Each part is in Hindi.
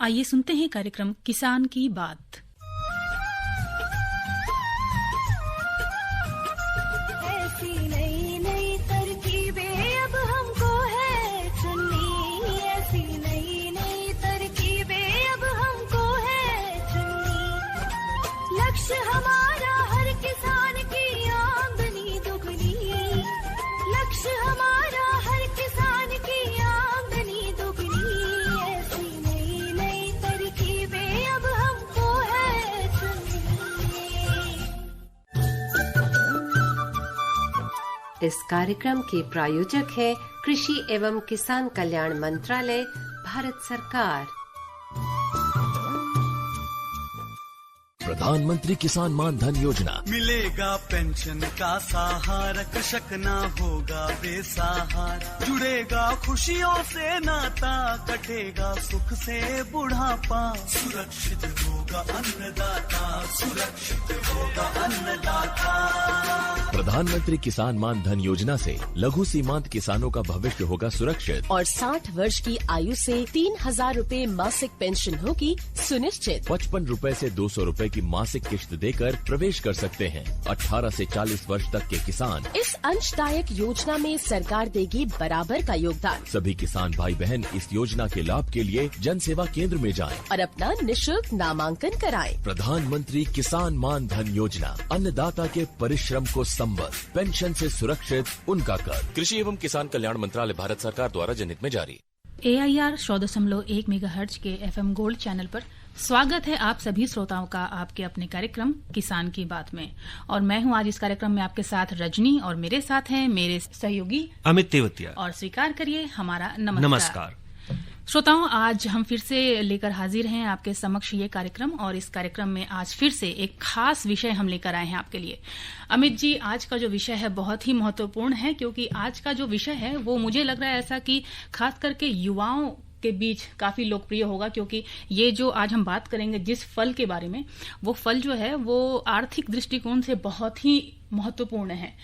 आइए सुनते हैं कार्यक्रम किसान की बात। ऐसी नई नई तरकीबें अब हमको है चुननी, ऐसी नई नई तरकीबें अब हमको है चुननी। लक्ष्य हमारा हर किसान की आमदनी दुगनी, लक्ष्य हमारा हर किसान की आमदनी दुगनी। ऐसी नई नई तरकीबें अब हमको है चुननी। इस कार्यक्रम के प्रायोजक है कृषि एवं किसान कल्याण मंत्रालय, भारत सरकार। प्रधानमंत्री किसान मान धन योजना। मिलेगा पेंशन का सहारा, कृषक ना होगा बेसहारा। जुड़ेगा खुशियों से नाता, कटेगा सुख से बुढ़ापा। सुरक्षित होगा अन्नदाता, सुरक्षित होगा अन्नदाता। प्रधानमंत्री किसान मान धन योजना से लघु सीमांत किसानों का भविष्य होगा सुरक्षित और 60 वर्ष की आयु से 3,000 रूपए मासिक पेंशन होगी सुनिश्चित। 55 रूपए से 200 रूपए की मासिक किश्त देकर प्रवेश कर सकते हैं। 18 से 40 वर्ष तक के किसान इस अंशदायक योजना में सरकार देगी बराबर का योगदान। सभी किसान भाई बहन इस योजना के लाभ के लिए जन सेवा केंद्र में जाएं। और अपना निशुल्क नामांकन कराएं। प्रधानमंत्री किसान मान धन योजना, अन्नदाता के परिश्रम को संबल, पेंशन से सुरक्षित उनका कर। कृषि एवं किसान कल्याण मंत्रालय, भारत सरकार द्वारा जनहित में जारी। AIR 100.1 मेगाहर्ट्ज के FM गोल्ड चैनल पर स्वागत है आप सभी श्रोताओं का आपके अपने कार्यक्रम किसान की बात में। और मैं हूं आज इस कार्यक्रम में आपके साथ रजनी, और मेरे साथ हैं मेरे सहयोगी अमित तेवतिया। और स्वीकार करिए हमारा नमस्कार। नमस्कार श्रोताओं, आज हम फिर से लेकर हाजिर हैं आपके समक्ष ये कार्यक्रम, और इस कार्यक्रम में आज फिर से एक खास विषय हम लेकर आए हैं आपके लिए। अमित जी, आज का जो विषय है बहुत ही महत्वपूर्ण है, क्योंकि आज का जो विषय है वो मुझे लग रहा है ऐसा कि खास करके युवाओं के बीच काफी लोकप्रिय होगा, क्योंकि ये जो आज हम बात करेंगे जिस फल के बारे में, वो फल जो है वो आर्थिक दृष्टिकोण से बहुत ही महत्वपूर्ण है।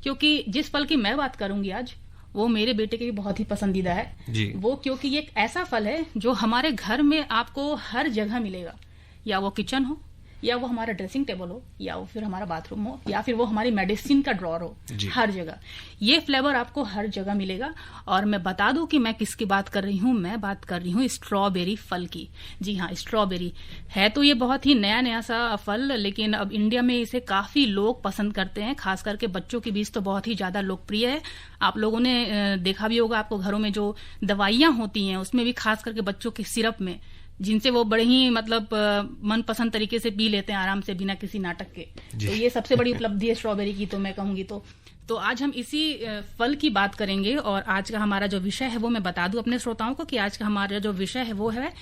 क्योंकि जिस फल की मैं बात करूंगी आज, वो मेरे बेटे के भी बहुत ही पसंदीदा है जी। वो क्योंकि ये एक ऐसा फल है जो हमारे घर में आपको हर जगह मिलेगा, या वो किचन हो, या वो हमारा ड्रेसिंग टेबल हो, या वो फिर हमारा बाथरूम हो, या फिर वो हमारी मेडिसिन का ड्रॉर हो, हर जगह ये फ्लेवर आपको हर जगह मिलेगा। और मैं बता दूं कि मैं किसकी बात कर रही हूं, मैं बात कर रही हूं स्ट्रॉबेरी फल की। जी हाँ, स्ट्रॉबेरी है तो ये बहुत ही नया नया सा फल, लेकिन अब इंडिया में इसे काफी लोग पसंद करते हैं, खास करके बच्चों के बीच तो बहुत ही ज्यादा लोकप्रिय है। आप लोगों ने देखा भी होगा, आपको घरों में जो दवाइयां होती हैं उसमें भी खास करके बच्चों के सिरप में, जिनसे वो बड़े ही मतलब मनपसंद तरीके से पी लेते हैं आराम से, बिना किसी नाटक के। तो ये सबसे बड़ी उपलब्धि है स्ट्रॉबेरी की, तो मैं कहूंगी तो आज हम इसी फल की बात करेंगे। और आज का हमारा जो विषय है वो मैं बता दूं अपने श्रोताओं को कि आज का हमारा जो विषय है वो है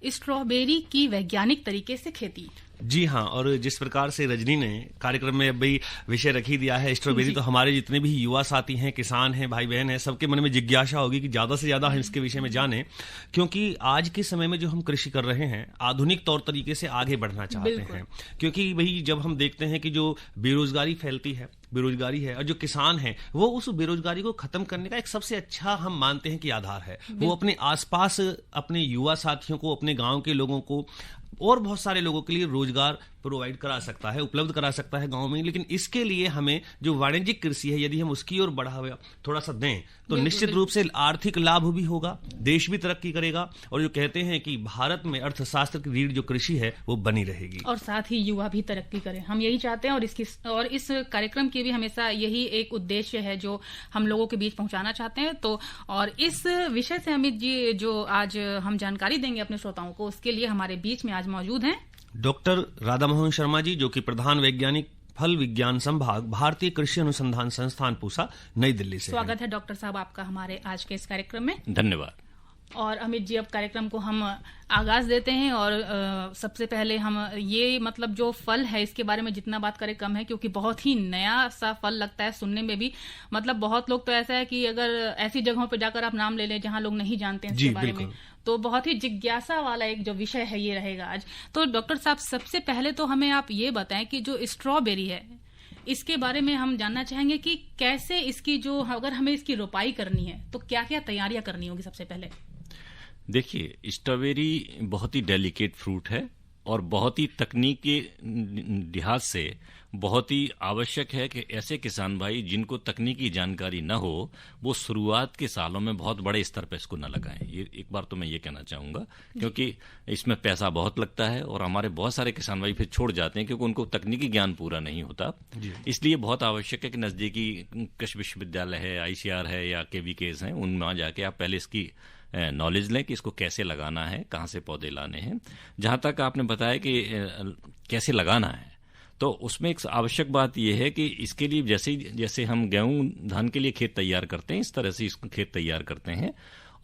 स्ट्रॉबेरी की वैज्ञानिक तरीके से खेती। जी हाँ, और जिस प्रकार से रजनी ने कार्यक्रम में अभी विषय रख ही दिया है स्ट्रॉबेरी, तो हमारे जितने भी युवा साथी हैं, किसान हैं, भाई बहन हैं, सबके मन में जिज्ञासा होगी कि ज्यादा से ज्यादा हम इसके विषय में जानें, क्योंकि आज के समय में जो हम कृषि कर रहे हैं आधुनिक तौर तरीके से आगे बढ़ना चाहते हैं। क्योंकि भाई जब हम देखते हैं कि जो बेरोजगारी फैलती है, बेरोजगारी है, और जो किसान है वो उस बेरोजगारी को खत्म करने का एक सबसे अच्छा हम मानते हैं कि आधार है। वो अपने आसपास अपने युवा साथियों को, अपने गांव के लोगों को और बहुत सारे लोगों के लिए रोजगार प्रोवाइड करा सकता है, उपलब्ध करा सकता है गांव में। लेकिन इसके लिए हमें जो वाणिज्यिक कृषि है, यदि हम उसकी ओर बढ़ावा थोड़ा सा दें तो निश्चित रूप से आर्थिक लाभ भी होगा, देश भी तरक्की करेगा, और जो कहते हैं कि भारत में अर्थशास्त्र की रीढ़ जो कृषि है वो बनी रहेगी, और साथ ही युवा भी तरक्की करें, हम यही चाहते हैं। और इस कार्यक्रम की भी हमेशा यही एक उद्देश्य है जो हम लोगों के बीच पहुंचाना चाहते हैं। तो और इस विषय से अमित जी जो आज हम जानकारी देंगे अपने श्रोताओं को, उसके लिए हमारे बीच में आज मौजूद हैं डॉक्टर राधा मोहन शर्मा जी, जो कि प्रधान वैज्ञानिक फल विज्ञान संभाग, भारतीय कृषि अनुसंधान संस्थान, पूसा, नई दिल्ली से। स्वागत है डॉक्टर साहब आपका हमारे आज के इस कार्यक्रम में। धन्यवाद। और अमित जी, अब कार्यक्रम को हम आगाज देते हैं। और सबसे पहले हम ये मतलब जो फल है इसके बारे में जितना बात करें कम है, क्योंकि बहुत ही नया सा फल लगता है सुनने में भी। मतलब बहुत लोग तो ऐसा है कि अगर ऐसी जगहों पर जाकर आप नाम ले लें जहां लोग नहीं जानते हैं इसके बारे में, तो बहुत ही जिज्ञासा वाला एक जो विषय है ये रहेगा आज। तो डॉक्टर साहब, सबसे पहले तो हमें आप ये बताएं कि जो स्ट्रॉबेरी है इसके बारे में हम जानना चाहेंगे कि कैसे इसकी जो, अगर हमें इसकी रोपाई करनी है तो क्या क्या तैयारियां करनी होगी सबसे पहले। देखिए, स्ट्रॉबेरी बहुत ही डेलिकेट फ्रूट है और बहुत ही तकनीकी लिहाज से बहुत ही आवश्यक है कि ऐसे किसान भाई जिनको तकनीकी जानकारी न हो वो शुरुआत के सालों में बहुत बड़े स्तर पर इसको न लगाएं। ये एक बार तो मैं ये कहना चाहूँगा, क्योंकि इसमें पैसा बहुत लगता है और हमारे बहुत सारे किसान भाई फिर छोड़ जाते हैं क्योंकि उनको तकनीकी ज्ञान पूरा नहीं होता। इसलिए बहुत आवश्यक है कि नज़दीकी कृषि विश्वविद्यालय है, ICR है या KVKs हैं, उनमें जाके आप पहले इसकी नॉलेज लें कि इसको कैसे लगाना है, कहाँ से पौधे लाने हैं। जहाँ तक आपने बताया कि कैसे लगाना है, तो उसमें एक आवश्यक बात यह है कि इसके लिए जैसे हम गेहूं धान के लिए खेत तैयार करते हैं, इस तरह से इसको खेत तैयार करते हैं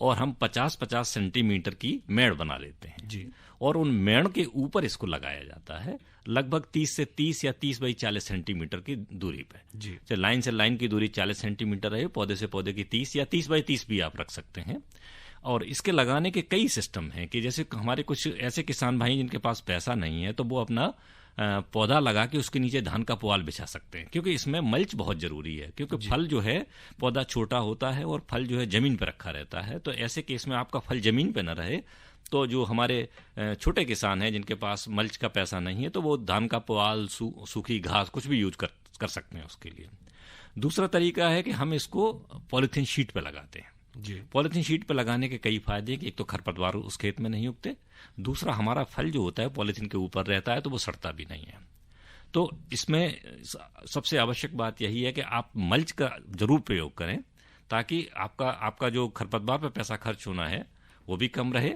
और हम 50-50 सेंटीमीटर की मेड़ बना लेते हैं जी, और उन मेड़ के ऊपर इसको लगाया जाता है लगभग 30 से 30 या 30 बाई 40 सेंटीमीटर की दूरी पे जी। चाहे लाइन से लाइन की दूरी 40 सेंटीमीटर रहे, पौधे से पौधे की 30 या 30 बाई 30 भी आप रख सकते हैं। और इसके लगाने के कई सिस्टम हैं कि जैसे हमारे कुछ ऐसे किसान भाई जिनके पास पैसा नहीं है तो वो अपना पौधा लगा के उसके नीचे धान का पुआल बिछा सकते हैं, क्योंकि इसमें मल्च बहुत जरूरी है, क्योंकि फल जो है पौधा छोटा होता है और फल जो है जमीन पर रखा रहता है। तो ऐसे केस में आपका फल जमीन पे न रहे तो जो हमारे छोटे किसान हैं जिनके पास मल्च का पैसा नहीं है तो वो धान का पुआल, सूखी घास कुछ भी यूज कर सकते हैं उसके लिए। दूसरा तरीका है कि हम इसको पॉलीथीन शीट पे लगाते हैं जी। पॉलीथीन शीट पे लगाने के कई फायदे हैं कि एक तो खरपतवार उस खेत में नहीं उगते, दूसरा हमारा फल जो होता है पॉलीथीन के ऊपर रहता है तो वो सड़ता भी नहीं है। तो इसमें सबसे आवश्यक बात यही है कि आप मल्च का जरूर प्रयोग करें ताकि आपका जो खरपतवार पे पैसा खर्च होना है वो भी कम रहे,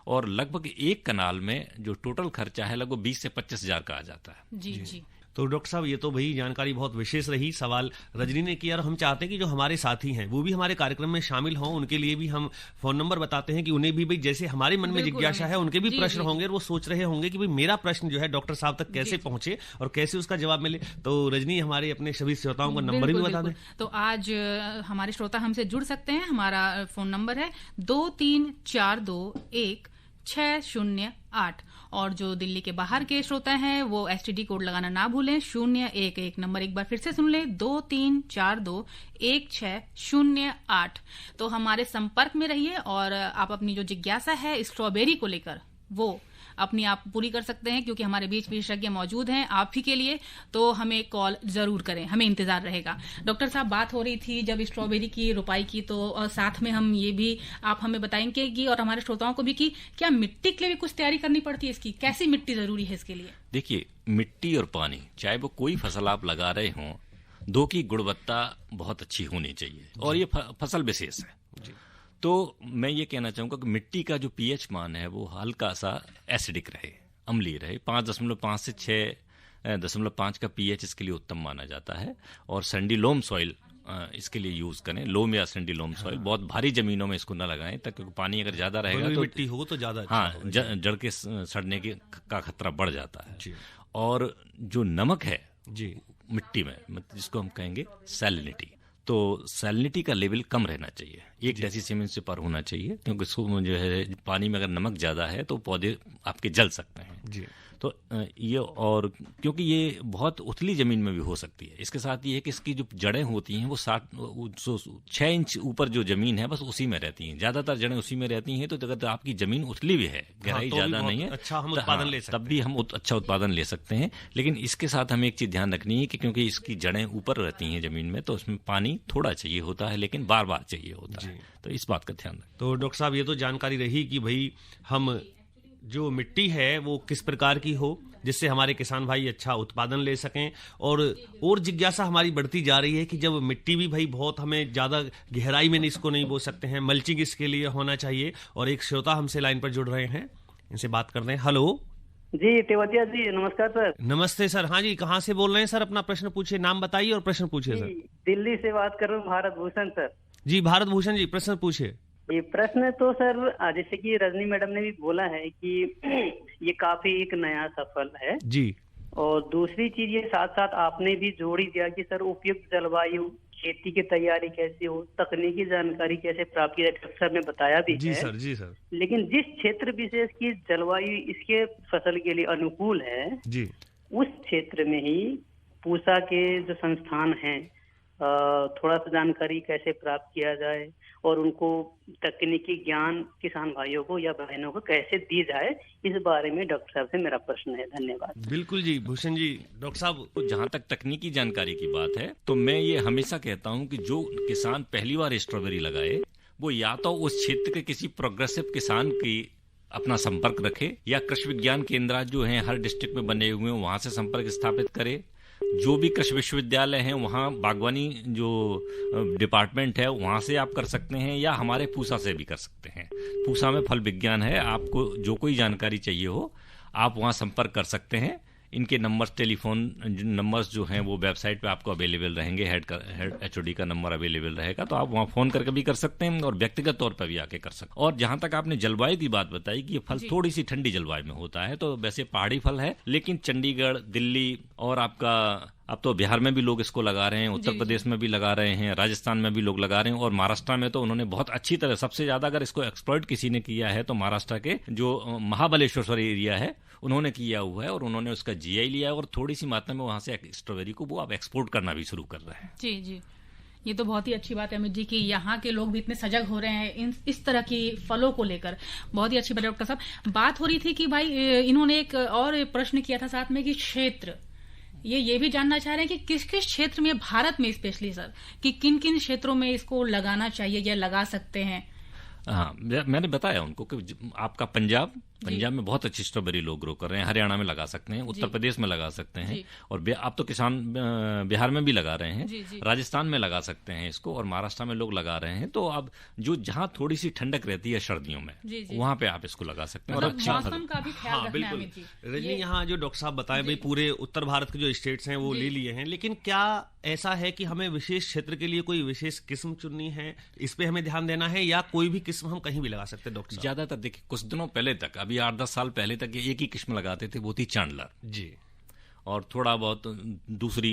और लगभग एक कनाल में जो टोटल खर्चा है लगभग 20 से 25 हजार का आ जाता है जी जी। तो डॉक्टर साहब ये तो भाई जानकारी बहुत विशेष रही। सवाल रजनी ने किया और हम चाहते हैं कि जो हमारे साथी हैं वो भी हमारे कार्यक्रम में शामिल हों, उनके लिए भी हम फोन नंबर बताते हैं कि उन्हें भी भाई जैसे हमारे मन में जिज्ञासा है उनके भी प्रश्न होंगे और वो सोच रहे होंगे कि भाई मेरा प्रश्न जो है डॉक्टर साहब तक कैसे पहुंचे और कैसे उसका जवाब मिले। तो रजनी हमारे अपने सभी श्रोताओं का नंबर भी बता दें। तो आज हमारे श्रोता हमसे जुड़ सकते हैं। हमारा फोन नंबर है 23421608 और जो दिल्ली के बाहर के श्रोता हैं वो STD कोड लगाना ना भूलें 011 नंबर एक बार फिर से सुन लें 23421608। तो हमारे संपर्क में रहिए और आप अपनी जो जिज्ञासा है स्ट्रॉबेरी को लेकर वो अपनी आप पूरी कर सकते हैं, क्योंकि हमारे बीच विशेषज्ञ मौजूद हैं आप ही के लिए। तो हमें कॉल जरूर करें, हमें इंतजार रहेगा। डॉक्टर साहब बात हो रही थी जब स्ट्रॉबेरी की रोपाई की, तो साथ में हम ये भी आप हमें बताएंगे कि और हमारे श्रोताओं को भी कि क्या मिट्टी के लिए भी कुछ तैयारी करनी पड़ती है इसकी, कैसी मिट्टी जरूरी है इसके लिए? देखिए, मिट्टी और पानी, चाहे वो कोई फसल आप लगा रहे हों, दो की गुणवत्ता बहुत अच्छी होनी चाहिए और ये फसल विशेष है। तो मैं ये कहना चाहूँगा कि मिट्टी का जो pH मान है वो हल्का सा एसिडिक रहे, अम्लीय रहे। 5.5 से 6.5 का pH इसके लिए उत्तम माना जाता है। और सैंडी लोम सॉइल इसके लिए यूज करें, लोम या सैंडी लोम सॉइल। बहुत भारी जमीनों में इसको न लगाएं ताकि पानी अगर ज्यादा रहेगा तो मिट्टी हो तो ज्यादा जड़ के सड़ने का खतरा बढ़ जाता है। और जो नमक है जी मिट्टी में, जिसको हम कहेंगे सैलिनिटी, तो सैलिनिटी का लेवल कम रहना चाहिए, 1 डेसीसीमेंट से पर होना चाहिए, क्योंकि इसको जो है पानी में अगर नमक ज्यादा है तो पौधे आपके जल सकते हैं जी। तो ये, और क्योंकि ये बहुत उथली जमीन में भी हो सकती है। इसके साथ ये है कि इसकी जो जड़ें होती हैं वो 6 इंच ऊपर जो जमीन है बस उसी में रहती हैं, ज्यादातर जड़ें उसी में रहती हैं। तो अगर आपकी जमीन उथली भी है, गहराई ज्यादा नहीं है, अच्छा हम उत्पादन ले सकते हैं, तब भी हम अच्छा उत्पादन ले सकते हैं। लेकिन इसके साथ हमें एक चीज ध्यान रखनी है कि क्योंकि इसकी जड़ें ऊपर रहती हैं जमीन में, तो उसमें पानी थोड़ा चाहिए होता है, लेकिन बार बार चाहिए होता है। तो इस बात का ध्यान रखें। तो डॉक्टर साहब ये तो जानकारी रही कि भाई हम जो मिट्टी है वो किस प्रकार की हो जिससे हमारे किसान भाई अच्छा उत्पादन ले सकें। और जिज्ञासा हमारी बढ़ती जा रही है कि जब मिट्टी भी भाई बहुत हमें ज्यादा गहराई में इसको नहीं बो सकते हैं, मल्चिंग इसके लिए होना चाहिए। और एक श्रोता हमसे लाइन पर जुड़ रहे हैं, इनसे बात करते हैं। हेलो जी, तेवतिया जी, नमस्कार सर। नमस्ते सर। हाँ जी, कहाँ से बोल रहे हैं सर? अपना प्रश्न पूछिए, नाम बताइए और प्रश्न पूछिए सर। दिल्ली से बात कर रहा हूँ, भारत भूषण सर। जी भारत भूषण जी, प्रश्न पूछिए। ये प्रश्न तो सर जैसे कि रजनी मैडम ने भी बोला है कि ये काफी एक नया सफल है जी। और दूसरी चीज ये साथ साथ आपने भी जोड़ ही दिया कि सर उपयुक्त जलवायु, खेती की तैयारी कैसे हो, तकनीकी जानकारी कैसे प्राप्त की जाए, सर ने बताया भी जी है। सर, जी सर। लेकिन जिस क्षेत्र विशेष की जलवायु इसके फसल के लिए अनुकूल है जी, उस क्षेत्र में ही पूसा के जो संस्थान हैं थोड़ा सा जानकारी कैसे प्राप्त किया जाए और उनको तकनीकी ज्ञान किसान भाइयों को या बहनों को कैसे दी जाए, इस बारे में डॉक्टर साहब से मेरा प्रश्न है। धन्यवाद। बिल्कुल जी भूषण जी। डॉक्टर साहब, जहां तक तकनीकी जानकारी की बात है तो मैं ये हमेशा कहता हूं कि जो किसान पहली बार स्ट्रॉबेरी लगाए वो या तो उस क्षेत्र के किसी प्रोग्रेसिव किसान की अपना संपर्क रखे या कृषि विज्ञान केंद्र जो हैं हर डिस्ट्रिक्ट में बने हुए हैं वहां से संपर्क स्थापित करे। जो भी कृषि विश्वविद्यालय हैं वहां बागवानी जो डिपार्टमेंट है वहां से आप कर सकते हैं या हमारे पूसा से भी कर सकते हैं। पूसा में फल विज्ञान है, आपको जो कोई जानकारी चाहिए हो आप वहां संपर्क कर सकते हैं। इनके नंबर्स, टेलीफोन नंबर्स जो हैं वो वेबसाइट पे आपको अवेलेबल रहेंगे। हेड HOD का नंबर अवेलेबल रहेगा, तो आप वहाँ फोन करके भी कर सकते हैं और व्यक्तिगत तौर पर भी आके कर सकते हैं। और जहां तक आपने जलवायु की बात बताई कि ये फल थोड़ी सी ठंडी जलवायु में होता है, तो वैसे पहाड़ी फल है, लेकिन चंडीगढ़, दिल्ली और आपका अब तो बिहार में भी लोग इसको लगा रहे हैं, उत्तर प्रदेश में भी लगा रहे हैं, राजस्थान में भी लोग लगा रहे हैं और महाराष्ट्र में तो उन्होंने बहुत अच्छी तरह, सबसे ज्यादा अगर इसको एक्सप्लॉइट किसी ने किया है तो महाराष्ट्र के जो महाबलेश्वर एरिया है उन्होंने किया हुआ है और उन्होंने उसका GI लिया है और थोड़ी सी मात्रा में वहां से स्ट्रॉबेरी को वो आप एक्सपोर्ट करना भी शुरू कर रहे हैं। जी जी, ये तो बहुत ही अच्छी बात है अमित जी कि यहाँ के लोग भी इतने सजग हो रहे हैं इस तरह की फलों को लेकर। बहुत ही अच्छी बात है। डॉक्टर साहब, बात हो रही थी कि भाई इन्होंने एक और प्रश्न किया था साथ में कि क्षेत्र, ये भी जानना चाह रहे हैं कि किस किस क्षेत्र में, भारत में स्पेशली सर, कि किन किन क्षेत्रों में इसको लगाना चाहिए या लगा सकते हैं। हाँ, मैंने बताया उनको कि आपका पंजाब में बहुत अच्छी स्ट्रॉबेरी लोग ग्रो कर रहे हैं, हरियाणा में लगा सकते हैं, उत्तर प्रदेश में लगा सकते हैं और अब तो किसान बिहार में भी लगा रहे हैं, राजस्थान में लगा सकते हैं इसको और महाराष्ट्र में लोग लगा रहे हैं। तो अब जो जहाँ थोड़ी सी ठंडक रहती है सर्दियों में वहां पे आप इसको लगा सकते हैं। और मौसम का भी ख्याल रखना है अमित जी। रजनी, यहाँ जो डॉक्टर साहब बताए भाई पूरे उत्तर भारत के जो स्टेट्स हैं वो ले लिए हैं, लेकिन क्या ऐसा है कि हमें विशेष क्षेत्र के लिए कोई विशेष किस्म चुननी है, इस पे हमें ध्यान देना है या कोई भी किस्म हम कहीं भी लगा सकते हैं? डॉक्टर साहब, ज्यादातर देखिए कुछ दिनों पहले तक, अभी 8-10 साल पहले तक एक ही किस्म लगाते थे, वो थी चांडलर जी, और थोड़ा बहुत दूसरी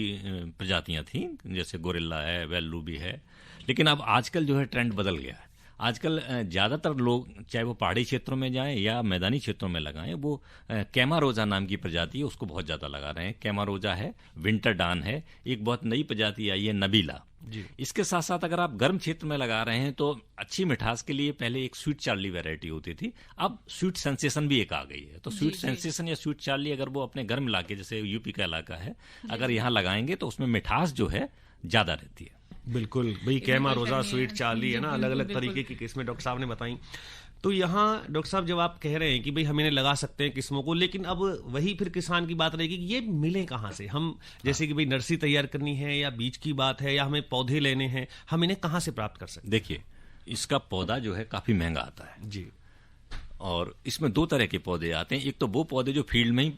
प्रजातियां थी जैसे गोरिल्ला है, वेल्लू भी है। लेकिन अब आजकल जो है ट्रेंड बदल गया है। आजकल ज्यादातर लोग चाहे वो पहाड़ी क्षेत्रों में जाएं या मैदानी क्षेत्रों में लगाएं, वो कैमारोजा नाम की प्रजाति है उसको बहुत ज्यादा लगा रहे हैं। कैमारोजा है, विंटर डान है, एक बहुत नई प्रजाति आई है नबीला जी। इसके साथ साथ अगर आप गर्म क्षेत्र में लगा रहे हैं तो अच्छी मिठास के लिए पहले एक स्वीट चार्ली वैरायटी होती थी, अब स्वीट सेंसेशन भी एक आ गई है। तो स्वीट सेंसेशन या स्वीट चार्ली अगर वो अपने गर्म इलाके जैसे यूपी का इलाका है अगर यहाँ लगाएंगे तो उसमें मिठास जो है ज्यादा रहती है। बिल्कुल भाई, कैमारोजा, स्वीट चार्ली है ना, अलग अलग तरीके की किस्में डॉक्टर साहब ने बताई। तो यहाँ डॉक्टर साहब जब आप कह रहे हैं कि भाई हम इन्हें लगा सकते हैं किस्मों को, लेकिन अब वही फिर किसान की बात रहेगी कि ये मिले कहाँ से? हम जैसे कि भाई नर्सरी तैयार करनी है या बीज की बात है या हमें पौधे लेने हैं, हम इन्हें कहाँ से प्राप्त कर सकते हैं? देखिए, इसका पौधा जो है काफी महंगा आता है जी, और इसमें दो तरह के पौधे आते हैं। एक तो वो पौधे जो फील्ड में ही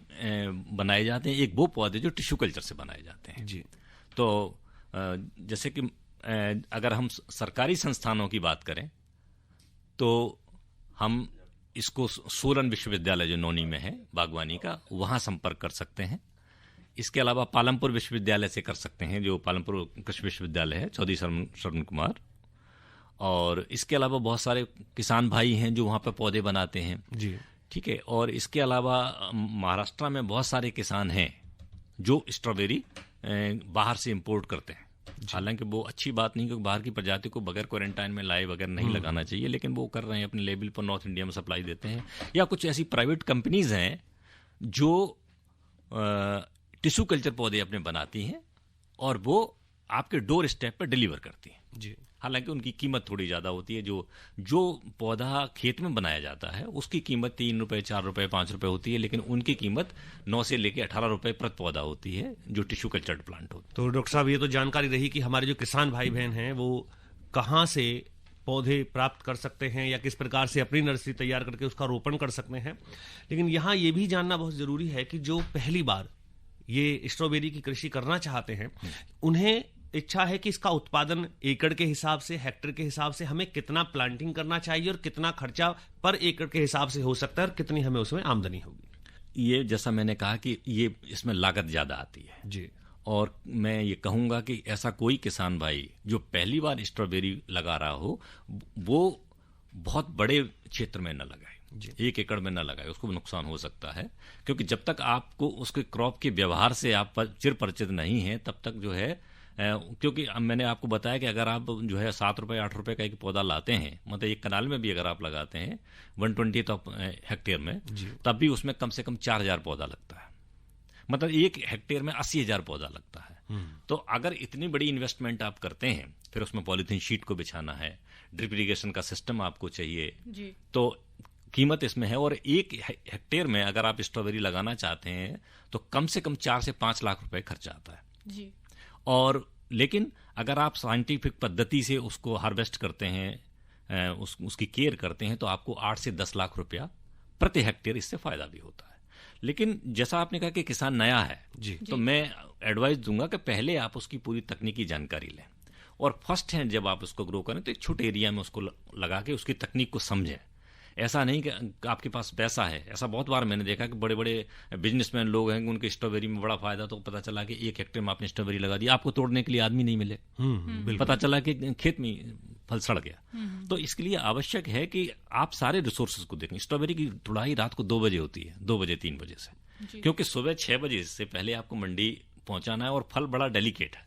बनाए जाते हैं, एक वो पौधे जो टिश्यू कल्चर से बनाए जाते हैं जी। तो जैसे कि अगर हम सरकारी संस्थानों की बात करें तो हम इसको सोलन विश्वविद्यालय जो नौनी में है बागवानी का, वहां संपर्क कर सकते हैं। इसके अलावा पालमपुर विश्वविद्यालय से कर सकते हैं, जो पालमपुर कृषि विश्वविद्यालय है, चौधरी शरण कुमार। और इसके अलावा बहुत सारे किसान भाई हैं जो वहां पर पौधे बनाते हैं जी, ठीक है। और इसके अलावा महाराष्ट्र में बहुत सारे किसान हैं जो स्ट्रॉबेरी बाहर से इंपोर्ट करते हैं। हालांकि वो अच्छी बात नहीं, क्योंकि बाहर की प्रजाति को बगैर क्वारंटाइन में लाए बगैर नहीं लगाना चाहिए, लेकिन वो कर रहे हैं, अपने लेवल पर नॉर्थ इंडिया में सप्लाई देते हैं। या कुछ ऐसी प्राइवेट कंपनीज हैं जो टिश्यू कल्चर पौधे अपने बनाती हैं और वो आपके डोर स्टेप पर डिलीवर करती हैं जी। हालांकि उनकी कीमत थोड़ी ज्यादा होती है। जो पौधा खेत में बनाया जाता है उसकी कीमत 3 रुपए, 4 रुपए, 5 रुपए होती है, लेकिन उनकी कीमत 9 से लेकर 18 रुपए प्रति पौधा होती है जो टिश्यू कल्चर्ड प्लांट होता है। तो डॉक्टर साहब, ये तो जानकारी रही कि हमारे जो किसान भाई बहन हैं वो कहाँ से पौधे प्राप्त कर सकते हैं या किस प्रकार से अपनी नर्सरी तैयार करके उसका रोपण कर सकते हैं। लेकिन यहाँ ये भी जानना बहुत जरूरी है कि जो पहली बार ये स्ट्रॉबेरी की कृषि करना चाहते हैं, उन्हें इच्छा है कि इसका उत्पादन एकड़ के हिसाब से, हेक्टेयर के हिसाब से हमें कितना प्लांटिंग करना चाहिए और कितना खर्चा पर एकड़ के हिसाब से हो सकता है और कितनी हमें उसमें आमदनी होगी। ये जैसा मैंने कहा कि ये इसमें लागत ज्यादा आती है जी। और मैं ये कहूंगा कि ऐसा कोई किसान भाई जो पहली बार स्ट्रॉबेरी लगा रहा हो वो बहुत बड़े क्षेत्र में न लगाए, 1 एकड़ में न लगाए, उसको नुकसान हो सकता है। क्योंकि जब तक आपको उसके क्रॉप के व्यवहार से आप चिर परिचित नहीं है तब तक जो है क्योंकि मैंने आपको बताया कि अगर आप जो है 7 रुपए 8 रुपए का एक पौधा लाते हैं, मतलब एक कनाल में भी अगर आप लगाते हैं 120 हेक्टेयर में, तब भी उसमें कम से कम 4000 पौधा लगता है। मतलब एक हेक्टेयर में 80,000 पौधा लगता है। तो अगर इतनी बड़ी इन्वेस्टमेंट आप करते हैं, फिर उसमें पॉलीथीन शीट को बिछाना है, ड्रिप इरिगेशन का सिस्टम आपको चाहिए, तो कीमत इसमें है। और एक हेक्टेयर में अगर आप स्ट्रॉबेरी लगाना चाहते हैं तो कम से कम 4 से 5 लाख रुपए खर्चा आता है जी। और लेकिन अगर आप साइंटिफिक पद्धति से उसको हार्वेस्ट करते हैं, उसकी केयर करते हैं, तो आपको 8 से 10 लाख रुपया प्रति हेक्टेयर इससे फायदा भी होता है। लेकिन जैसा आपने कहा कि किसान नया है जी, तो मैं एडवाइस दूंगा कि पहले आप उसकी पूरी तकनीकी जानकारी लें, और फर्स्ट हैंड जब आप उसको ग्रो करें तो एक छोटे एरिया में उसको लगा के उसकी तकनीक को समझें। ऐसा नहीं कि आपके पास पैसा है, ऐसा बहुत बार मैंने देखा कि बड़े बड़े बिजनेसमैन लोग हैं, उनके स्ट्रॉबेरी में बड़ा फायदा, तो पता चला कि 1 हेक्टेयर में आपने स्ट्रॉबेरी लगा दी, आपको तोड़ने के लिए आदमी नहीं मिले, पता चला कि खेत में फल सड़ गया। तो इसके लिए आवश्यक है कि आप सारे रिसोर्सेज को देखें। स्ट्रॉबेरी की तुड़ाई रात को 2 बजे होती है, 2 बजे 3 बजे से, क्योंकि सुबह 6 बजे से पहले आपको मंडी पहुंचाना है, और फल बड़ा डेलिकेट है,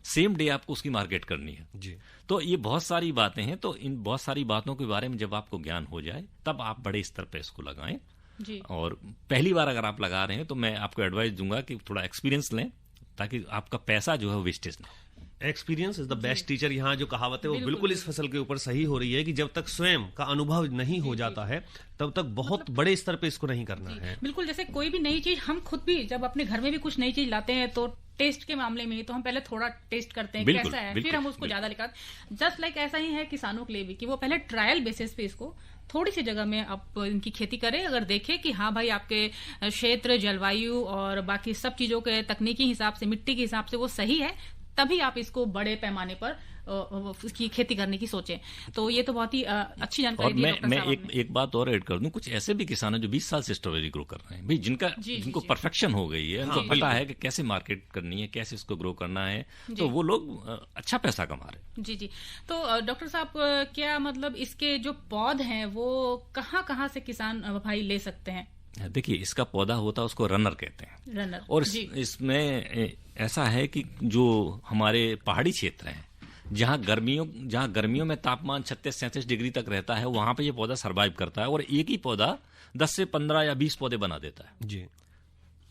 सेम डे आपको उसकी मार्केट करनी है जी। तो ये बहुत सारी बातें हैं। तो इन बहुत सारी बातों के बारे में जब आपको ज्ञान हो जाए तब आप बड़े स्तर पर इसको लगाएं जी। और पहली बार अगर आप लगा रहे हैं तो मैं आपको एडवाइस दूंगा कि थोड़ा एक्सपीरियंस लें, ताकि आपका पैसा जो है वेस्टेज ना हो। Experience is the best teacher. यहाँ जो कहावत है वो बिल्कुल इस फसल के ऊपर सही हो रही है कि जब तक स्वयं का अनुभव नहीं हो जाता है तब तक बहुत बड़े स्तर पे इसको नहीं करना है। बिल्कुल, जैसे कोई भी नई चीज हम खुद भी जब अपने घर में भी कुछ नई चीज लाते हैं तो टेस्ट के मामले में तो हम पहले थोड़ा टेस्ट करते हैं कैसा है, फिर हम उसको ज्यादा लिखाते। जस्ट लाइक ऐसा ही है किसानों के लिए भी कि वो पहले ट्रायल बेसिस पे इसको थोड़ी सी जगह में आप इनकी खेती करें, अगर देखें कि हाँ भाई आपके क्षेत्र, जलवायु और बाकी सब चीजों के तकनीकी हिसाब से, मिट्टी के हिसाब से वो सही है, तभी आप इसको बड़े पैमाने पर उसकी खेती करने की सोचें। तो ये तो बहुत ही अच्छी जानकारी दी डॉक्टर साहब आपने। एक बात और ऐड कर दूं, कुछ ऐसे भी किसान हैं जो 20 साल से स्ट्रॉबेरी ग्रो कर रहे हैं भाई, जिनको परफेक्शन हो गई है, उनको पता है कि कैसे मार्केट करनी है, कैसे इसको ग्रो करना है, तो वो लोग अच्छा पैसा कमा रहे हैं। जी जी। तो डॉक्टर साहब, क्या मतलब इसके जो पौध हैं वो कहाँ से किसान भाई ले सकते हैं? देखिए, इसका पौधा होता है, उसको रनर कहते हैं। रनर। और इसमें ऐसा है कि जो हमारे पहाड़ी क्षेत्र हैं, जहाँ गर्मियों में तापमान 36-37 डिग्री तक रहता है, वहां पे ये पौधा सरवाइव करता है, और एक ही पौधा 10 से 15 या 20 पौधे बना देता है जी।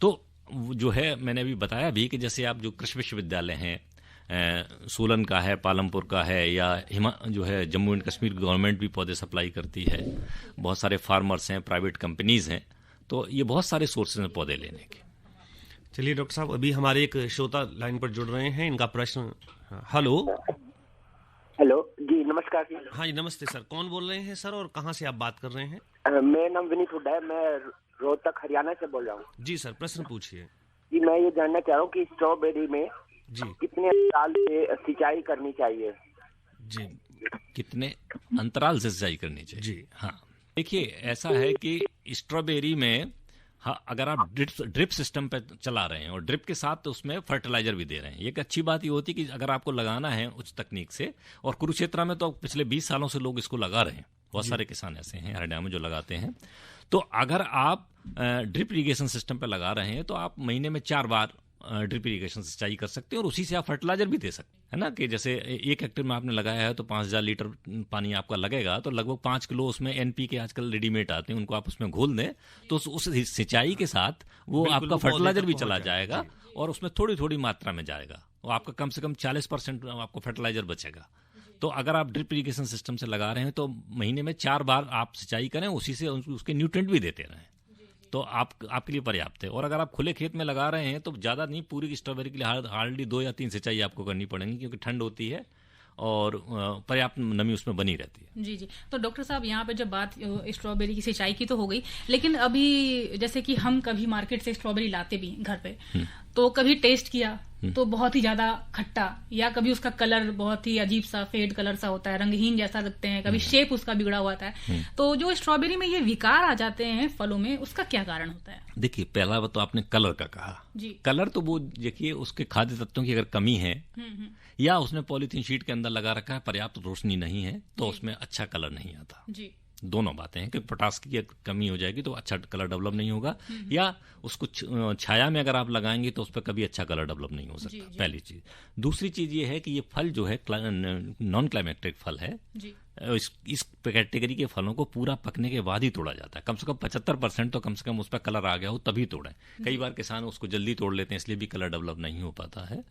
तो जो है, मैंने अभी बताया भी कि जैसे आप जो कृषि विश्वविद्यालय हैं, सोलन का है, पालमपुर का है, या जो है जम्मू एंड कश्मीर गवर्नमेंट भी पौधे सप्लाई करती है, बहुत सारे फार्मर्स हैं, प्राइवेट कंपनीज हैं, तो ये बहुत सारे सोर्सेज हैं पौधे लेने के। चलिए डॉक्टर साहब, अभी हमारे एक श्रोता लाइन पर जुड़ रहे हैं, इनका प्रश्न। हेलो जी, नमस्कार जी। हाँ जी, नमस्ते सर, कौन बोल रहे हैं सर और कहाँ से आप बात कर रहे हैं? मेरा नाम विनीत हुड्डा है, मैं रोहतक हरियाणा से बोल रहा हूँ। जी सर, प्रश्न पूछिए। जी, मैं ये जानना चाह रहा हूँ कि स्ट्रॉबेरी में जी कितने अंतराल से सिंचाई करनी चाहिए? जी, कितने अंतराल से सिंचाई करनी चाहिए? जी हाँ, देखिए ऐसा है कि स्ट्रॉबेरी में अगर आप ड्रिप सिस्टम पे चला रहे हैं और ड्रिप के साथ तो उसमें फर्टिलाइजर भी दे रहे हैं, एक अच्छी बात ये होती है कि अगर आपको लगाना है उच्च तकनीक से, और कुरुक्षेत्र में तो पिछले 20 सालों से लोग इसको लगा रहे हैं, बहुत सारे किसान ऐसे हैं हरियाणा में जो लगाते हैं। तो अगर आप ड्रिप इरिगेशन सिस्टम पे लगा रहे हैं तो आप महीने में 4 बार ड्रिप इरिगेशन सिंचाई कर सकते हैं, और उसी से आप फर्टिलाइजर भी दे सकते हैं, है ना। कि जैसे 1 हेक्टेयर में आपने लगाया है तो 5000 लीटर पानी आपका लगेगा, तो लगभग 5 किलो उसमें NPK आजकल रेडीमेड आते हैं, उनको आप उसमें घोल दें, तो उस सिंचाई के साथ वो आपका फर्टिलाइजर भी चला जाएगा, और उसमें थोड़ी थोड़ी मात्रा में जाएगा, और आपका कम से कम 40% आपको फर्टिलाइजर बचेगा। तो अगर आप ड्रिप इरिगेशन सिस्टम से लगा रहे हैं तो महीने में 4 बार आप सिंचाई करें, उसी से उसके न्यूट्रिएंट भी देते रहें, तो आपके लिए पर्याप्त है। और अगर आप खुले खेत में लगा रहे हैं तो ज़्यादा नहीं, पूरी की स्ट्रॉबेरी के लिए हार्डली 2 या 3 सिंचाई आपको करनी पड़ेगी, क्योंकि ठंड होती है और पर्याप्त नमी उसमें बनी रहती है। जी जी। तो डॉक्टर साहब, यहाँ पे जब बात स्ट्रॉबेरी की सिंचाई की तो हो गई, लेकिन अभी जैसे कि हम कभी मार्केट से स्ट्रॉबेरी लाते भी घर पे, तो कभी टेस्ट किया तो बहुत ही ज्यादा खट्टा, या कभी उसका कलर बहुत ही अजीब सा फेड कलर सा होता है, रंगहीन जैसा लगते हैं, कभी शेप उसका बिगड़ा हुआ होता है। तो जो स्ट्रॉबेरी में ये विकार आ जाते हैं फलों में, उसका क्या कारण होता है? देखिए, पहला तो आपने कलर का कहा जी। कलर तो वो देखिए, उसके खाद्य तत्वों की अगर कमी है, या उसने पॉलीथीन शीट के अंदर लगा रखा है, पर्याप्त रोशनी नहीं है, तो उसमें अच्छा कलर नहीं आता जी। दोनों बातें हैं कि पोटास की कमी हो जाएगी तो अच्छा कलर डेवलप नहीं होगा, या उसको छाया में अगर आप लगाएंगे तो उस पर कभी अच्छा कलर डेवलप नहीं हो सकता। पहली चीज। दूसरी चीज ये है कि ये फल जो है नॉन क्लाइमेक्टिक फल है। इस कैटेगरी के फलों को पूरा पकने के बाद ही तोड़ा जाता है। कम से कम 75% तो कम से कम उस पर कलर आ गया हो तभी तोड़ें। कई बार किसान उसको जल्दी तोड़ लेते हैं, इसलिए भी कलर डेवलप नहीं हो पाता है।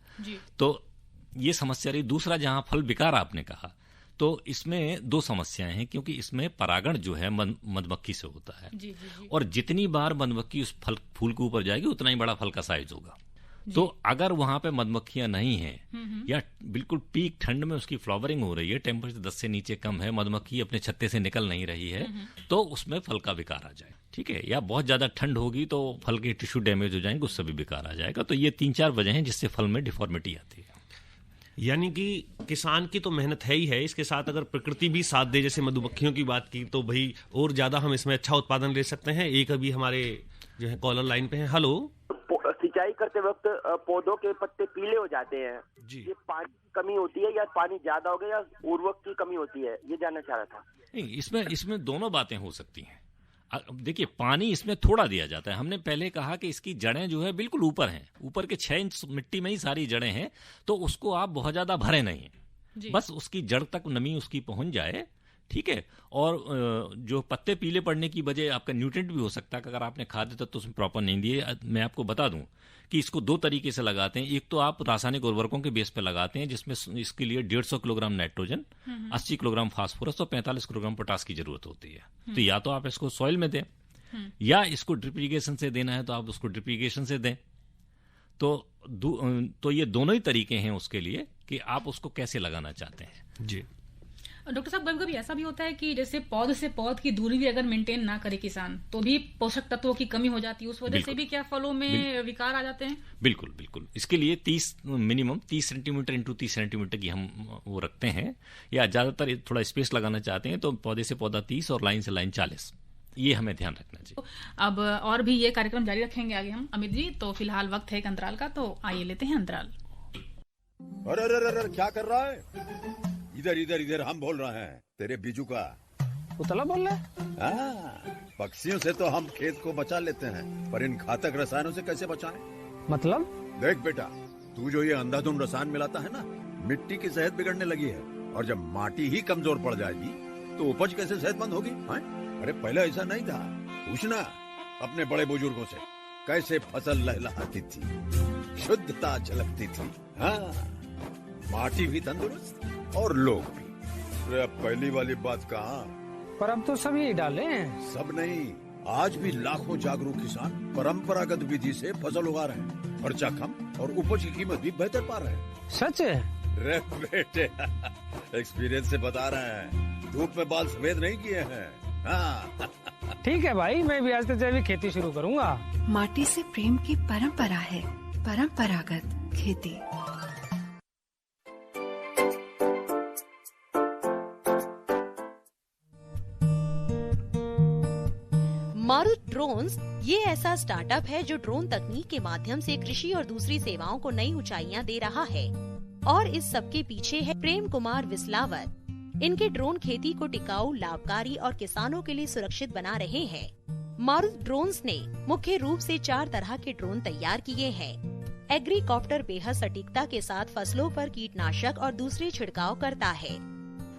तो ये समस्या रही। दूसरा, जहां फल विकार आपने कहा, तो इसमें दो समस्याएं हैं, क्योंकि इसमें परागण जो है मधुमक्खी से होता है। और जितनी बार मधुमक्खी उस फूल के ऊपर जाएगी उतना ही बड़ा फल का साइज होगा। तो अगर वहां पे मधुमक्खियां नहीं हैं या बिल्कुल पीक ठंड में उसकी फ्लावरिंग हो रही है, टेम्परेचर 10 से नीचे कम है, मधुमक्खी अपने छत्ते से निकल नहीं रही है, तो उसमें फल का विकार आ जाए। ठीक है। या बहुत ज्यादा ठंड होगी तो फल के टिश्यू डैमेज हो जाएंगे, उससे भी विकार आ जाएगा। तो ये 3-4 वजह हैं जिससे फल में डिफॉर्मिटी आती है। यानी कि किसान की तो मेहनत है ही है, इसके साथ अगर प्रकृति भी साथ दे, जैसे मधुमक्खियों की बात की, तो भाई और ज्यादा हम इसमें अच्छा उत्पादन ले सकते हैं। एक अभी हमारे जो है कॉलर लाइन पे है। हेलो। सिंचाई करते वक्त पौधों के पत्ते पीले हो जाते हैं जी, ये पानी की कमी होती है या पानी ज्यादा हो गया या उर्वरक की कमी होती है, ये जानना चाह रहा था। नहीं, इसमें दोनों बातें हो सकती हैं। देखिए, पानी इसमें थोड़ा दिया जाता है। हमने पहले कहा कि इसकी जड़ें जो है बिल्कुल ऊपर हैं, ऊपर के 6 इंच मिट्टी में ही सारी जड़ें हैं, तो उसको आप बहुत ज्यादा भरे नहीं, बस उसकी जड़ तक नमी उसकी पहुंच जाए। ठीक है। और जो पत्ते पीले पड़ने की वजह आपका न्यूट्रिएंट भी हो सकता है, अगर आपने खाद्य तत्व उसमें प्रॉपर नहीं दिए। मैं आपको बता दूं कि इसको 2 तरीके से लगाते हैं। एक तो आप रासायनिक उर्वरकों के बेस पे लगाते हैं, जिसमें इसके लिए 150 किलोग्राम नाइट्रोजन, 80 किलोग्राम फास्फोरस और 45 किलोग्राम पोटास की जरूरत होती है। तो या तो आप इसको सॉइल में दें, या इसको ड्रिप इरिगेशन से देना है तो आप उसको ड्रिप इरिगेशन से दें। तो ये दोनों ही तरीके हैं उसके लिए कि आप उसको कैसे लगाना चाहते हैं। जी डॉक्टर साहब, कभी कभी ऐसा भी होता है कि जैसे पौध से पौध की दूरी भी अगर मेंटेन ना करे किसान, तो भी पोषक तत्वों की कमी हो जाती है, उस वजह से भी क्या फलों में विकार आ जाते हैं? बिल्कुल बिल्कुल। इसके लिए मिनिमम 30 सेंटीमीटर इंटू 30 सेंटीमीटर की हम वो रखते हैं, या ज्यादातर थोड़ा स्पेस लगाना चाहते हैं तो पौधे से पौधा 30 और लाइन से लाइन 40, ये हमें ध्यान रखना चाहिए। अब और भी ये कार्यक्रम जारी रखेंगे आगे हम, अमित जी। तो फिलहाल वक्त है एक अंतराल का, तो आइए लेते हैं अंतराल। अरे क्या कर रहा है? इधर हम बोल रहे हैं, तेरे बीजू का उतला बोल रहा है। पक्षियों से तो हम खेत को बचा लेते हैं, पर इन घातक रसायनों से कैसे बचाएं? मतलब? देख बेटा, तू जो ये अंधाधुंध रसायन मिलाता है ना, मिट्टी की सेहत बिगड़ने लगी है। और जब माटी ही कमजोर पड़ जाएगी तो उपज कैसे सेहतमंद होगी? अरे पहले ऐसा नहीं था। पूछना अपने बड़े बुजुर्गों से, कैसे फसल लहलहाती थी, शुद्धता झलकती थी। हाँ, माटी भी तंदुरुस्त और लोग भी। अरे पहली वाली बात कहाँ? पर अब तो सभी डाले हैं। सब नहीं, आज भी लाखों जागरूक किसान परंपरागत विधि से फसल उगा रहे हैं। खर्चा कम और उपज की कीमत भी बेहतर पा रहे हैं। सच है? रे बेटे, एक्सपीरियंस से बता रहे हैं, धूप में बाल सफेद नहीं किए हैं। हाँ। ठीक है भाई, मैं भी आज से जैविक खेती शुरू करूंगा। माटी से प्रेम की परंपरा है, परंपरागत खेती। मारुत ड्रोन्स ये ऐसा स्टार्टअप है जो ड्रोन तकनीक के माध्यम से कृषि और दूसरी सेवाओं को नई ऊंचाइयां दे रहा है। और इस सब के पीछे है प्रेम कुमार विसलावत। इनके ड्रोन खेती को टिकाऊ, लाभकारी और किसानों के लिए सुरक्षित बना रहे हैं। मारुत ड्रोन्स ने मुख्य रूप से 4 तरह के ड्रोन तैयार किए हैं। एग्रीकॉप्टर बेहद सटीकता के साथ फसलों पर कीटनाशक और दूसरे छिड़काव करता है।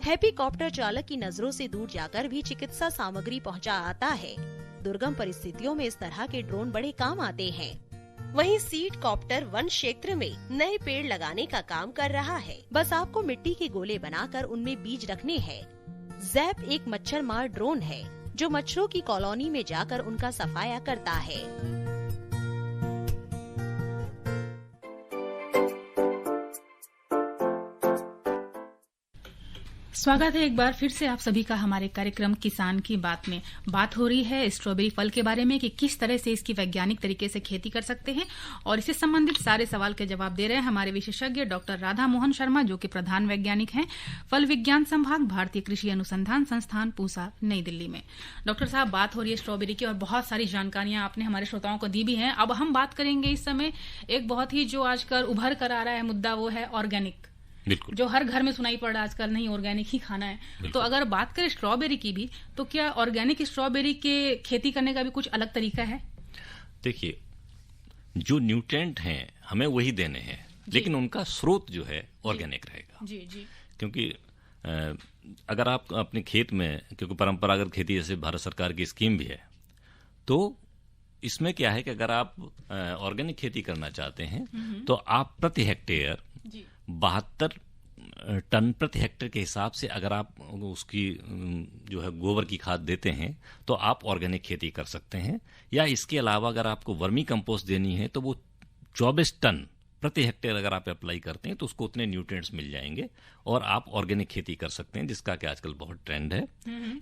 हेलीकॉप्टर चालक की नजरों से दूर जाकर भी चिकित्सा सामग्री पहुंचा आता है। दुर्गम परिस्थितियों में इस तरह के ड्रोन बड़े काम आते हैं। वहीं सीड कॉप्टर वन क्षेत्र में नए पेड़ लगाने का काम कर रहा है। बस आपको मिट्टी के गोले बनाकर उनमें बीज रखने हैं। जैप एक मच्छर मार ड्रोन है जो मच्छरों की कॉलोनी में जाकर उनका सफाया करता है। स्वागत है एक बार फिर से आप सभी का हमारे कार्यक्रम किसान की बात में। बात हो रही है स्ट्रॉबेरी फल के बारे में कि किस तरह से इसकी वैज्ञानिक तरीके से खेती कर सकते हैं, और इससे संबंधित सारे सवाल के जवाब दे रहे हैं हमारे विशेषज्ञ डॉक्टर राधा मोहन शर्मा, जो कि प्रधान वैज्ञानिक हैं फल विज्ञान संभाग, भारतीय कृषि अनुसंधान संस्थान, पूसा, नई दिल्ली में। डॉक्टर साहब, बात हो रही है स्ट्रॉबेरी की और बहुत सारी जानकारियां आपने हमारे श्रोताओं को दी भी हैं। अब हम बात करेंगे इस समय एक बहुत ही जो आजकल उभर कर आ रहा है मुद्दा, वो है ऑर्गेनिक बिल्कुल। जो हर घर में सुनाई पड़ रहा है आजकल, नहीं ऑर्गेनिक ही खाना है। तो अगर बात करें स्ट्रॉबेरी की भी, तो क्या ऑर्गेनिक स्ट्रॉबेरी के खेती करने का भी कुछ अलग तरीका है? देखिए, जो न्यूट्रिएंट हैं हमें वही देने हैं, लेकिन उनका स्रोत जो है ऑर्गेनिक रहेगा। जी जी। क्योंकि अगर आप अपने खेत में, क्योंकि परंपरागत खेती जैसे भारत सरकार की स्कीम भी है, तो इसमें क्या है कि अगर आप ऑर्गेनिक खेती करना चाहते हैं तो आप प्रति हेक्टेयर 72 टन प्रति हेक्टेयर के हिसाब से अगर आप उसकी जो है गोबर की खाद देते हैं तो आप ऑर्गेनिक खेती कर सकते हैं। या इसके अलावा अगर आपको वर्मी कंपोस्ट देनी है तो वो 24 टन प्रति हेक्टेयर अगर आप अप्लाई करते हैं तो उसको उतने न्यूट्रिएंट्स मिल जाएंगे और आप ऑर्गेनिक खेती कर सकते हैं, जिसका कि आजकल बहुत ट्रेंड है।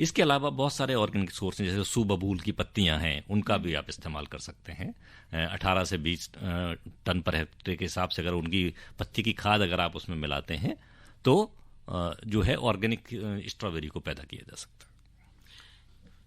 इसके अलावा बहुत सारे ऑर्गेनिक सोर्स हैं, जैसे सूबबूल की पत्तियां हैं, उनका भी आप इस्तेमाल कर सकते हैं। 18 से 20 टन पर हेक्टेयर के हिसाब से अगर उनकी पत्ती की खाद अगर आप उसमें मिलाते हैं तो जो है ऑर्गेनिक स्ट्रॉबेरी को पैदा किया जा सकता है।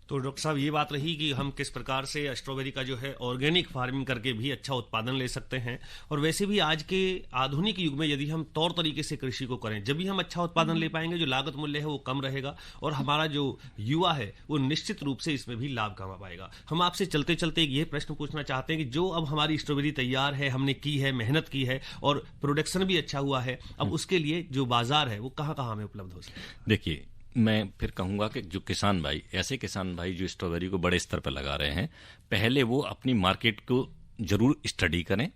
तो डॉक्टर साहब, ये बात रही कि हम किस प्रकार से स्ट्रॉबेरी का जो है ऑर्गेनिक फार्मिंग करके भी अच्छा उत्पादन ले सकते हैं। और वैसे भी आज के आधुनिक युग में यदि हम तौर तरीके से कृषि को करें, जब भी हम अच्छा उत्पादन ले पाएंगे, जो लागत मूल्य है वो कम रहेगा और हमारा जो युवा है वो निश्चित रूप से इसमें भी लाभ कमा पाएगा। हम आपसे चलते चलते एक ये प्रश्न पूछना चाहते हैं कि जो अब हमारी स्ट्रॉबेरी तैयार है, हमने की है, मेहनत की है और प्रोडक्शन भी अच्छा हुआ है, अब उसके लिए जो बाजार है वो कहाँ कहाँ हमें उपलब्ध हो सकता है? देखिए, मैं फिर कहूंगा कि जो किसान भाई, ऐसे किसान भाई जो स्ट्रॉबेरी को बड़े स्तर पर लगा रहे हैं, पहले वो अपनी मार्केट को जरूर स्टडी करें,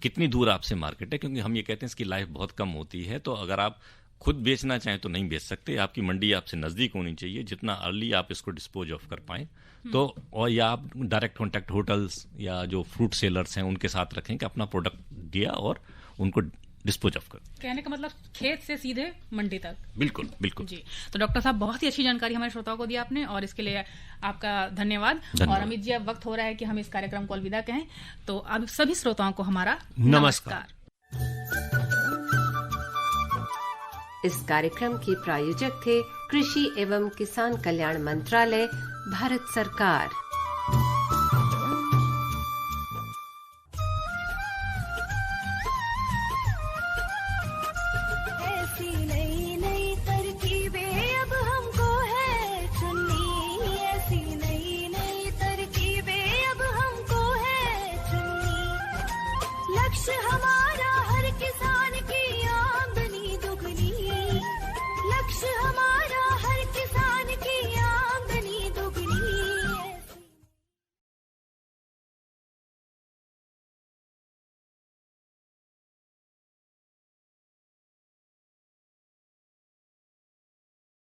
कितनी दूर आपसे मार्केट है। क्योंकि हम ये कहते हैं इसकी लाइफ बहुत कम होती है, तो अगर आप खुद बेचना चाहें तो नहीं बेच सकते, आपकी मंडी आपसे नजदीक होनी चाहिए, जितना अर्ली आप इसको डिस्पोज ऑफ कर पाएं। तो और या आप डायरेक्ट कॉन्टैक्ट होटल्स या जो फ्रूट सेलर्स हैं उनके साथ रखें कि अपना प्रोडक्ट दिया और उनको डिस्पोज ऑफ कर। कहने का मतलब खेत से सीधे मंडी तक। बिल्कुल बिल्कुल जी। तो डॉक्टर साहब, बहुत ही अच्छी जानकारी हमारे श्रोताओं को दी आपने और इसके लिए आपका धन्यवाद। और अमित जी, अब वक्त हो रहा है कि हम इस कार्यक्रम को अलविदा कहें, तो अब सभी श्रोताओं को हमारा नमस्कार। इस कार्यक्रम के प्रायोजक थे कृषि एवं किसान कल्याण मंत्रालय, भारत सरकार।